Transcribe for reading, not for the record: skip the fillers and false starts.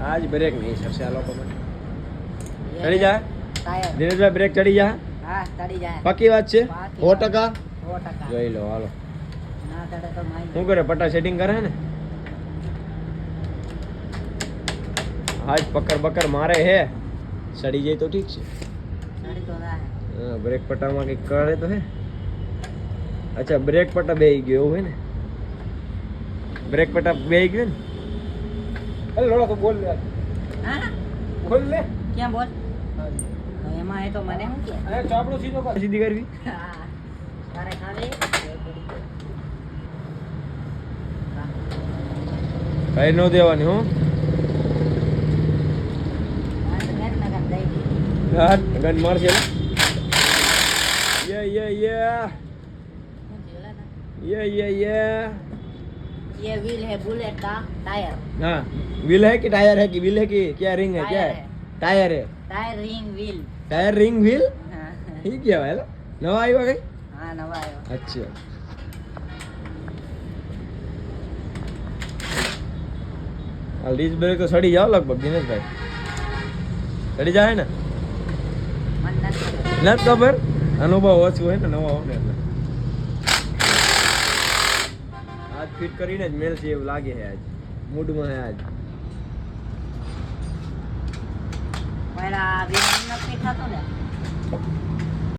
આજ બ્રેક નહીં સરસે આ લોકો મને ચડી જાય દિનેશભાઈ બ્રેક ચડી જાય હા ચડી જાય પક્કી વાત છે 100% 100% જોઈ લો હાલો ના ચડે તો માઈ શું કરે પટ્ટા સેટિંગ કરે ને આજ પકડ બકર મારે હે સડી જાય તો ઠીક છે ચડી તો ના હા બ્રેક પટ્ટામાં કંઈક કરે તો હે અચ્છા બ્રેક પટ્ટા બેહી ગયો એવું હે ને બ્રેક પટ્ટા બેહી ગયો ને અરે લોડા તો બોલ લે હા બોલ લે ક્યાં બોલ તો એમાં એ તો મને શું કે અરે ચાપડો સીધો કર સીધી કરવી હા તારે ખાલી કઈ નો દેવાની હો ગન મારશે ये ये व्हील है बुलेट का टायर हाँ व्हील है कि टायर है कि व्हील है कि क्या रिंग है क्या है टायर है tyre ring wheel tyre ring wheel हाँ ठीक है भाई नवा આવ્યો કઈ हाँ नवा आयो अच्छा આ લીઝ બ્રેક તો સડી જાવ લગભગ દિનેશભાઈ સડી જાય ને मन नहीं નથી ખબર અનુભવ ઓછું હોય ને નવા હોય ને એટલે આજ ફિટ કરીને જ મેલ છે એવું લાગે છે આજ મૂડમાં હે આજ पहला विमान नहीं था तो ने